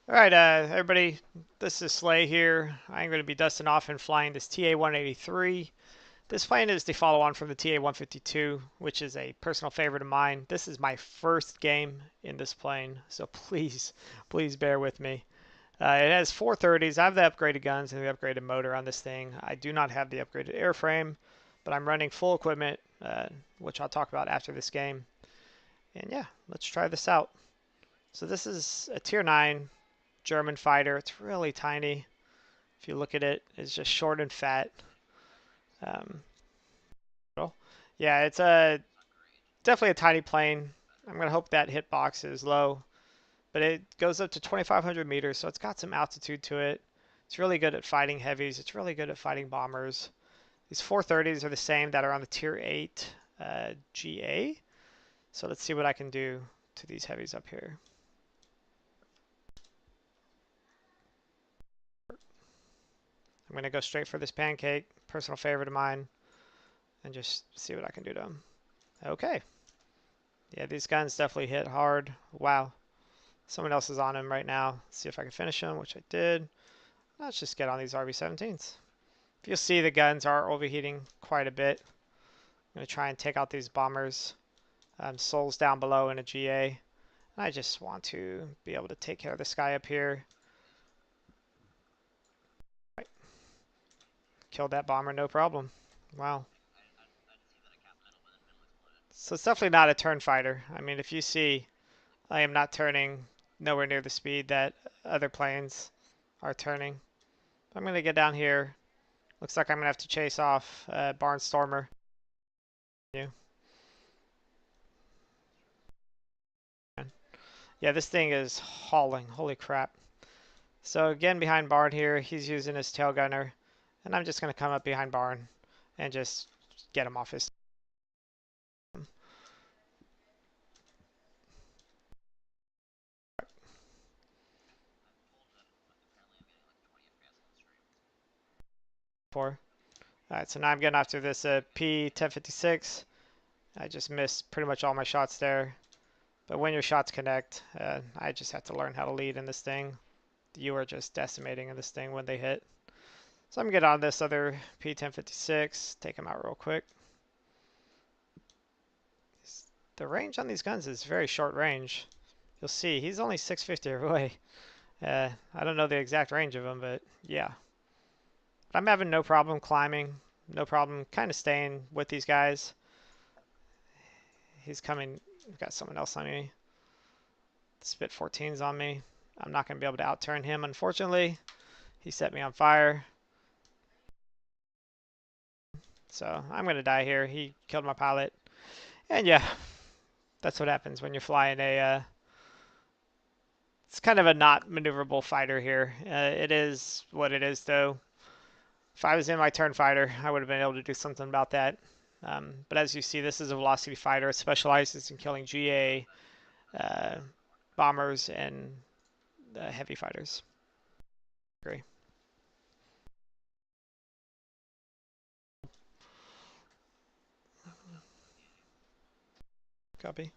All right, everybody, this is Slay here. I'm going to be dusting off and flying this TA-183. This plane is the follow-on from the TA-152, which is a personal favorite of mine. This is my first game in this plane, so please bear with me. It has 430s. I have the upgraded guns and the upgraded motor on this thing. I do not have the upgraded airframe, but I'm running full equipment, which I'll talk about after this game. And yeah, let's try this out. So this is a Tier 9 German fighter. It's really tiny. If you look at it, it's just short and fat. Um, yeah, it's definitely a tiny plane. I'm gonna hope that hitbox is low, but it goes up to 2,500 meters, so it's got some altitude to it. It's really good at fighting heavies. It's really good at fighting bombers. These 430s are the same that are on the Tier 8 GA. So let's see what I can do to these heavies up here. I'm going to go straight for this pancake, personal favorite of mine, and just see what I can do to them. Okay. Yeah, these guns definitely hit hard. Wow. Someone else is on him right now. Let's see if I can finish him, which I did. Let's just get on these RB-17s. If you'll see, the guns are overheating quite a bit. I'm going to try and take out these bombers. Souls down below in a GA. And I just want to be able to take care of this guy up here. Right. Killed that bomber, no problem. Wow. So it's definitely not a turn fighter. I mean, if you see, I am not turning nowhere near the speed that other planes are turning. I'm going to get down here. Looks like I'm going to have to chase off Barnstormer. Yeah, this thing is hauling. Holy crap. So again, behind Barn here, he's using his tail gunner. And I'm just going to come up behind Barn and just get him off his... Alright, so now I'm getting after this P-1056. I just missed pretty much all my shots there. But when your shots connect, I just have to learn how to lead in this thing. You are just decimating in this thing when they hit. So I'm going to get on this other P-1056, take him out real quick. The range on these guns is very short range. You'll see, he's only 650 away. I don't know the exact range of him, but yeah. But I'm having no problem climbing, no problem kind of staying with these guys. He's coming, I've got someone else on me. The Spit 14's on me. I'm not going to be able to outturn him, unfortunately. He set me on fire. So I'm going to die here. He killed my pilot. And yeah, that's what happens when you're flying a... it's kind of a not maneuverable fighter here. It is what it is, though. If I was in my turn fighter, I would have been able to do something about that. But as you see, this is a velocity fighter. It specializes in killing GA, bombers, and heavy fighters. Agree. Copy.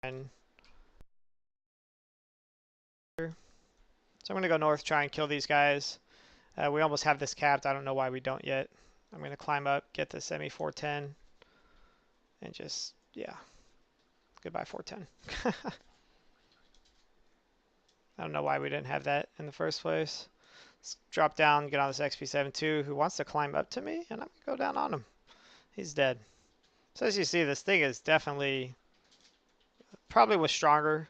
And so I'm going to go north, try and kill these guys. We almost have this capped. I don't know why we don't yet. I'm going to climb up, get this ME-410, and just, yeah. Goodbye, 410. I don't know why we didn't have that in the first place. Let's drop down, get on this XP-72, who wants to climb up to me, and I'm going to go down on him. He's dead. So as you see, this thing is definitely, probably was stronger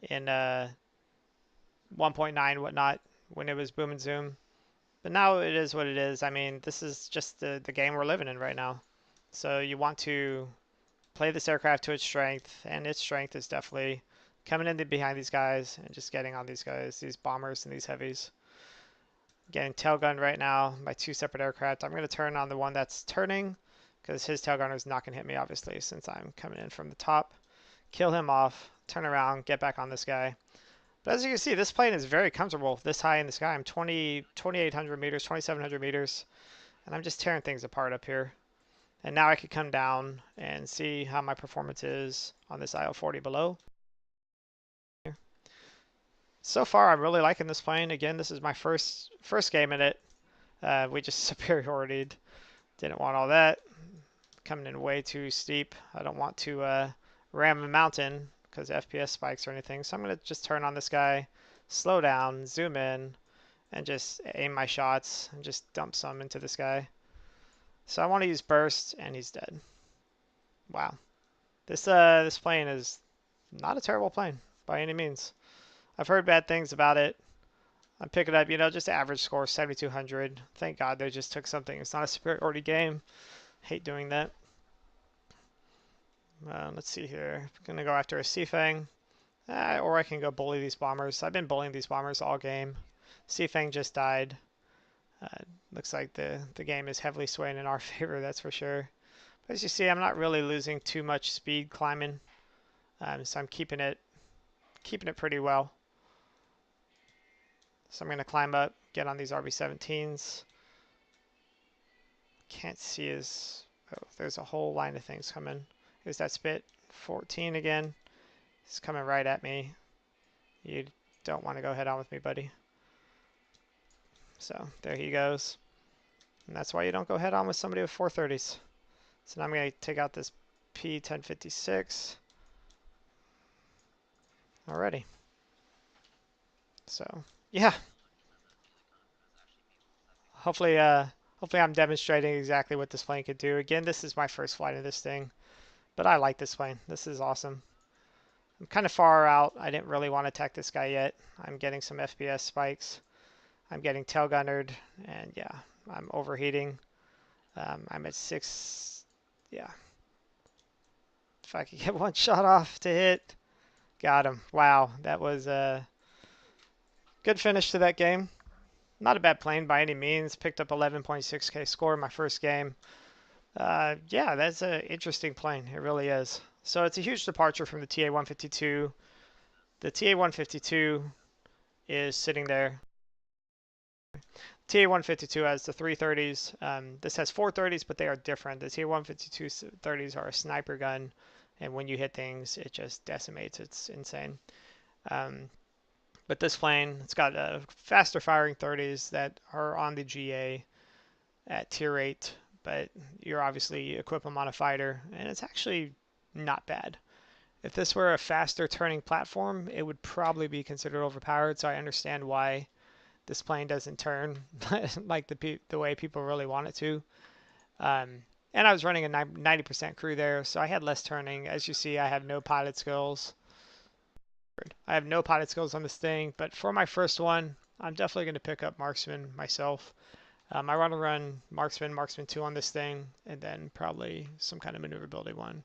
in 1.9 whatnot when it was boom and zoom. But now it is what it is. I mean, this is just the game we're living in right now. So you want to play this aircraft to its strength, and its strength is definitely coming in behind these guys and just getting on these guys, these bombers and these heavies. Getting tail gunned right now by two separate aircraft. I'm going to turn on the one that's turning because his tail gunner is not going to hit me, obviously, since I'm coming in from the top. Kill him off, turn around, get back on this guy. But as you can see, this plane is very comfortable this high in the sky. I'm 2,800 meters, 2,700 meters, and I'm just tearing things apart up here. And now I could come down and see how my performance is on this IL-40 below. So far, I'm really liking this plane. Again, this is my first game in it. We just superiority'd. Didn't want all that. Coming in way too steep. I don't want to ram a mountain because FPS spikes or anything. So I'm going to just turn on this guy, slow down, zoom in, and just aim my shots and just dump some into this guy. So I want to use burst, and he's dead. Wow. This plane is not a terrible plane by any means. I've heard bad things about it. I'm picking up, just average score, 7,200. Thank God they just took something. It's not a superiority game. Hate doing that. Let's see here. I'm going to go after a Seafang. Or I can go bully these bombers. I've been bullying these bombers all game. Seafang just died. Looks like the game is heavily swaying in our favor, that's for sure. But as you see, I'm not really losing too much speed climbing. So I'm keeping it pretty well. So I'm going to climb up, get on these RB-17s. Can't see his... Oh, there's a whole line of things coming. Here's that Spit 14 again. He's coming right at me. You don't want to go head on with me, buddy. So there he goes. And that's why you don't go head on with somebody with 430s. So now I'm going to take out this P1056. Alrighty. So yeah. Hopefully I'm demonstrating exactly what this plane could do. Again, this is my first flight of this thing, but I like this plane. This is awesome. I'm kind of far out. I didn't really want to attack this guy yet. I'm getting some FPS spikes. I'm getting tail gunnered, and yeah, I'm overheating. I'm at 6. Yeah. If I could get one shot off to hit, got him. Wow, that was a good finish to that game. Not a bad plane by any means. Picked up 11.6K score in my first game. Yeah, that's an interesting plane. It really is. So it's a huge departure from the TA-152. The TA-152 is sitting there. TA-152 has the 330s. This has 430s, but they are different. The TA-152 30s are a sniper gun, and when you hit things, it just decimates. It's insane. But this plane, it's got faster firing 30s that are on the GA at tier 8, but you're obviously equip them on a fighter, and it's actually not bad. If this were a faster turning platform, it would probably be considered overpowered, so I understand why this plane doesn't turn like the way people really want it to. And I was running a 90% crew there, so I had less turning. As you see, I have no pilot skills. I have no pilot skills on this thing, but for my first one, I'm definitely going to pick up Marksman myself. I want to run Marksman 2 on this thing, and then probably some kind of maneuverability one.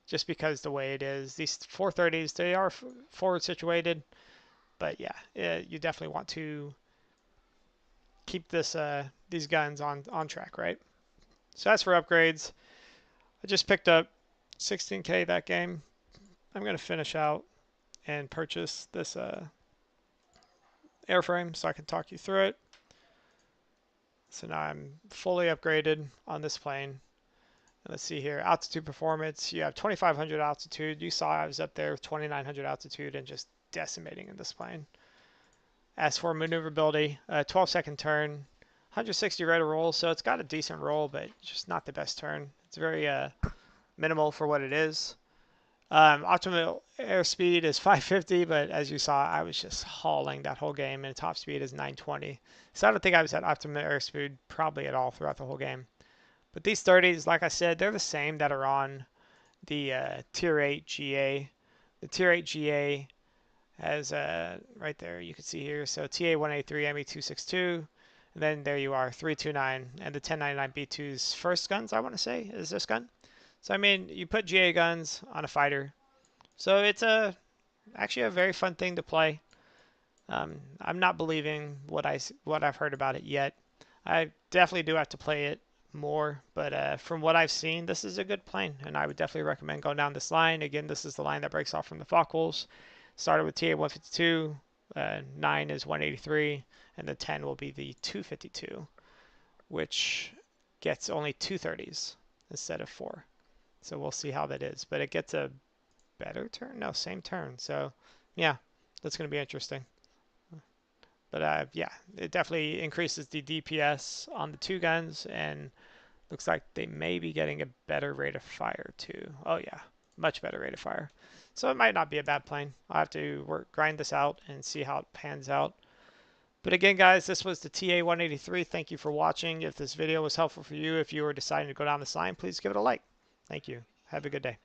Just because the way it is. These 430s, they are forward situated, but yeah, you definitely want to keep these guns on track, right? So as for upgrades, I just picked up 16K that game. I'm going to finish out and purchase this airframe so I can talk you through it. So now I'm fully upgraded on this plane. Let's see here, altitude performance. You have 2,500 altitude. You saw I was up there with 2,900 altitude and just decimating in this plane. As for maneuverability, 12-second turn, 160 rate of roll. So it's got a decent roll, but just not the best turn. It's very minimal for what it is. Optimal airspeed is 550, but as you saw, I was just hauling that whole game, and top speed is 920. So I don't think I was at optimal airspeed probably at all throughout the whole game. But these 30s, like I said, they're the same that are on the Tier 8 GA. The Tier 8 GA has, right there, you can see here, so TA-183 ME262, and then there you are, 329, and the 1099B2's first guns, I want to say, is this gun. So, I mean, you put GA guns on a fighter. So it's actually a very fun thing to play. I'm not believing what I've heard about it yet. I definitely do have to play it more, but from what I've seen, this is a good plane, and I would definitely recommend going down this line. Again, this is the line that breaks off from the Fokkels. Started with TA-152, 9 is 183, and the 10 will be the 252, which gets only 230s instead of 4. So we'll see how that is. But it gets a better turn? No, same turn. So yeah, that's going to be interesting. But yeah, it definitely increases the DPS on the two guns, and looks like they may be getting a better rate of fire too. Oh yeah, much better rate of fire. So it might not be a bad plane. I'll have to grind this out and see how it pans out. But again, guys, this was the TA-183. Thank you for watching. If this video was helpful for you, if you were deciding to go down this line, please give it a like. Thank you. Have a good day.